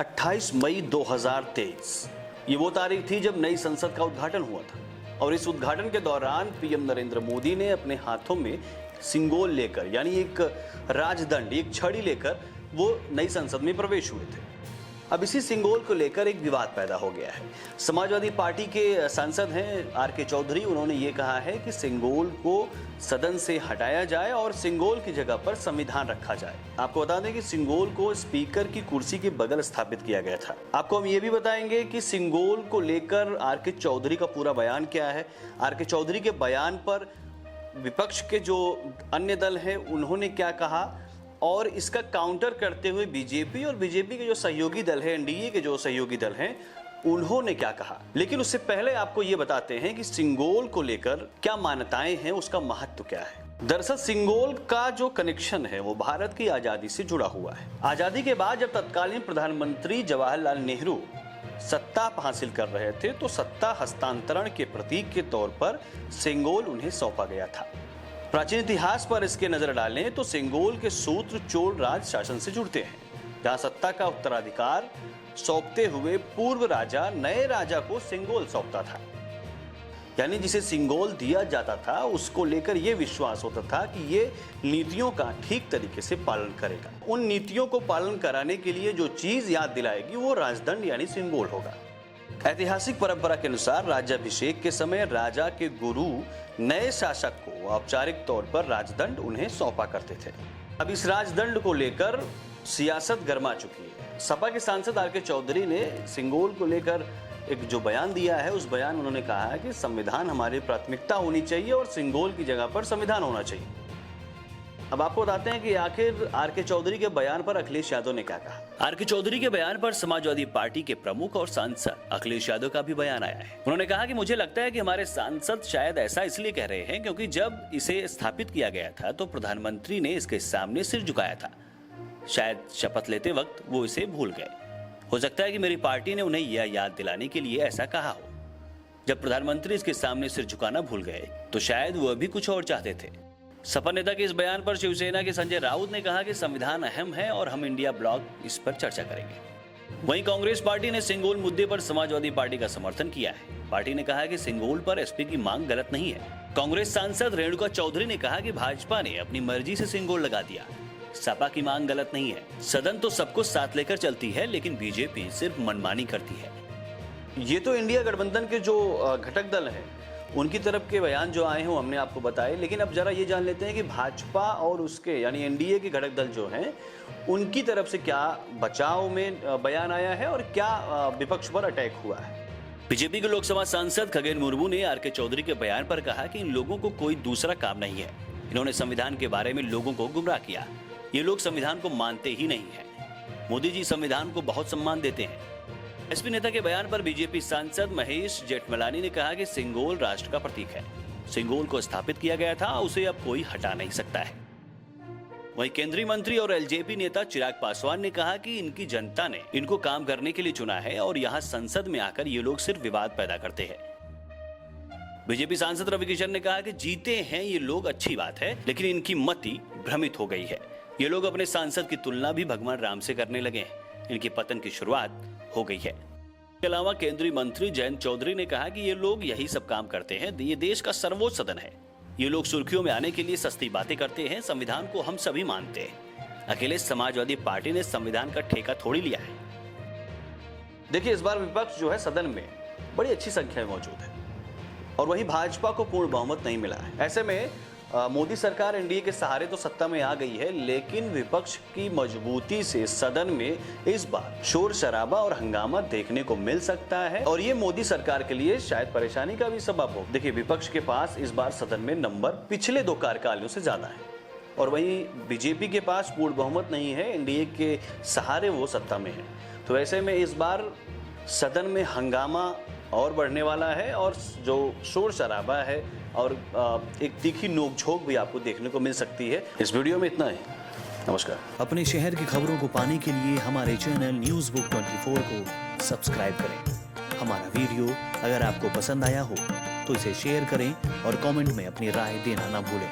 28 मई 2023 ये वो तारीख थी जब नई संसद का उद्घाटन हुआ था और इस उद्घाटन के दौरान पीएम नरेंद्र मोदी ने अपने हाथों में सिंगोल लेकर यानी एक राजदंड, एक छड़ी लेकर वो नई संसद में प्रवेश हुए थे। अब इसी सिंगोल को लेकर एक विवाद पैदा हो गया है। समाजवादी पार्टी के सांसद हैं आर.के. चौधरी, उन्होंने ये कहा है कि सिंगोल को सदन से हटाया जाए और सिंगोल की जगह पर संविधान रखा जाए। आपको बता दें कि सिंगोल को स्पीकर की कुर्सी के बगल स्थापित किया गया था। आपको हम ये भी बताएंगे कि सिंगोल को लेकर आर.के. चौधरी का पूरा बयान क्या है। आर.के. चौधरी के बयान पर विपक्ष के जो अन्य दल हैं उन्होंने क्या कहा और इसका काउंटर करते हुए बीजेपी और बीजेपी के जो सहयोगी दल है, एनडीए के जो सहयोगी दल हैं, उन्होंने क्या कहा। लेकिन उससे पहले आपको ये बताते हैं कि सिंगोल को लेकर क्या मान्यताएं हैं, उसका महत्व क्या है। दरअसल सिंगोल का जो कनेक्शन है वो भारत की आजादी से जुड़ा हुआ है। आजादी के बाद जब तत्कालीन प्रधानमंत्री जवाहरलाल नेहरू सत्ता हासिल कर रहे थे तो सत्ता हस्तांतरण के प्रतीक के तौर पर सिंगोल उन्हें सौंपा गया था। प्राचीन इतिहास पर इसके नजर डालें तो सिंगोल के सूत्र चोल राज शासन से जुड़ते हैं, जहां सत्ता का उत्तराधिकार सौंपते हुए पूर्व राजा नए राजा को सिंगोल सौंपता था। यानी जिसे सिंगोल दिया जाता था उसको लेकर यह विश्वास होता था कि ये नीतियों का ठीक तरीके से पालन करेगा। उन नीतियों को पालन कराने के लिए जो चीज याद दिलाएगी वो राजदंड यानी सिंगोल होगा। ऐतिहासिक परंपरा के अनुसार राज्याभिषेक के समय राजा के गुरु नए शासक को औपचारिक तौर पर राजदंड उन्हें सौंपा करते थे। अब इस राजदंड को लेकर सियासत गर्मा चुकी है। सपा के सांसद आर.के. चौधरी ने सिंगोल को लेकर एक जो बयान दिया है उस बयान उन्होंने कहा है कि संविधान हमारी प्राथमिकता होनी चाहिए और सिंगोल की जगह पर संविधान होना चाहिए। अब आपको बताते हैं कि आखिर आर.के. चौधरी के बयान पर अखिलेश यादव ने क्या कहा। आर.के. चौधरी के बयान पर समाजवादी पार्टी के प्रमुख और सांसद अखिलेश यादव का भी बयान आया है। उन्होंने कहा कि मुझे लगता है कि हमारे सांसद शायद ऐसा इसलिए कह रहे हैं क्योंकि जब इसे स्थापित किया गया था तो प्रधानमंत्री ने इसके सामने सिर झुकाया था। शायद शपथ लेते वक्त वो इसे भूल गए। हो सकता है कि मेरी पार्टी ने उन्हें यह याद दिलाने के लिए ऐसा कहा हो। जब प्रधानमंत्री इसके सामने सिर झुकाना भूल गए तो शायद वो भी कुछ और चाहते थे। सपा नेता के इस बयान पर शिवसेना के संजय राउत ने कहा कि संविधान अहम है और हम इंडिया ब्लॉक इस पर चर्चा करेंगे। वहीं कांग्रेस पार्टी ने सिंगोल मुद्दे पर समाजवादी पार्टी का समर्थन किया है। पार्टी ने कहा कि सिंगोल पर एसपी की मांग गलत नहीं है। कांग्रेस सांसद रेणुका चौधरी ने कहा कि भाजपा ने अपनी मर्जी से सिंगोल लगा दिया। सपा की मांग गलत नहीं है। सदन तो सबको साथ लेकर चलती है लेकिन बीजेपी सिर्फ मनमानी करती है। ये तो इंडिया गठबंधन के जो घटक दल हैं उनकी तरफ के बयान जो आए हैं वो हमने आपको बताए। लेकिन अब जरा ये जान लेते हैं कि भाजपा और उसके यानी एनडीए के घटक दल जो हैं उनकी तरफ से क्या बचाव में बयान आया है और क्या विपक्ष पर अटैक हुआ है। बीजेपी के लोकसभा सांसद खगेन मुर्मू ने आर.के. चौधरी के बयान पर कहा कि इन लोगों को कोई दूसरा काम नहीं है। इन्होंने संविधान के बारे में लोगों को गुमराह किया। ये लोग संविधान को मानते ही नहीं है। मोदी जी संविधान को बहुत सम्मान देते हैं। एसपी नेता के बयान पर बीजेपी सांसद महेश जेठमलानी ने कहा कि सिंगोल राष्ट्र का प्रतीक है। सिंगोल को स्थापित किया गया था, उसे अब कोई हटा नहीं सकता है। वहीं केंद्रीय मंत्री और एलजेपी नेता चिराग पासवान ने कहा कि इनकी जनता ने इनको काम करने के लिए चुना है और यहाँ संसद में आकर ये लोग सिर्फ विवाद पैदा करते हैं। बीजेपी सांसद रविकिशन ने कहा कि जीते हैं ये लोग अच्छी बात है लेकिन इनकी मति भ्रमित हो गई है। ये लोग अपने सांसद की तुलना भी भगवान राम से करने लगे हैं। इनके पतन की शुरुआत हो गई है। इसके अलावा केंद्रीय मंत्री जयंत चौधरी ने कहा कि ये लोग यही सब काम करते हैं। ये देश का सर्वोच्च सदन है। ये लोग सुर्खियों में आने के लिए सस्ती बातें करते हैं। संविधान को हम सभी मानते हैं। अकेले समाजवादी पार्टी ने संविधान का ठेका थोड़ी लिया है। देखिए, इस बार विपक्ष जो है सदन में बड़ी अच्छी संख्या में मौजूद है और वहीं भाजपा को पूर्ण बहुमत नहीं मिला है। ऐसे में मोदी सरकार एनडीए के सहारे तो सत्ता में आ गई है लेकिन विपक्ष की मजबूती से सदन में इस बार शोर शराबा और हंगामा देखने को मिल सकता है और ये मोदी सरकार के लिए शायद परेशानी का भी सबब हो। देखिए, विपक्ष के पास इस बार सदन में नंबर पिछले 2 कार्यकालों से ज्यादा है और वहीं बीजेपी के पास पूर्ण बहुमत नहीं है। एनडीए के सहारे वो सत्ता में है। तो ऐसे में इस बार सदन में हंगामा और बढ़ने वाला है और जो शोर शराबा है और एक तीखी नोकझोंक भी आपको देखने को मिल सकती है। इस वीडियो में इतना ही। नमस्कार। अपने शहर की खबरों को पाने के लिए हमारे चैनल न्यूज़ बुक 24 को सब्सक्राइब करें। हमारा वीडियो अगर आपको पसंद आया हो तो इसे शेयर करें और कमेंट में अपनी राय देना ना भूलें।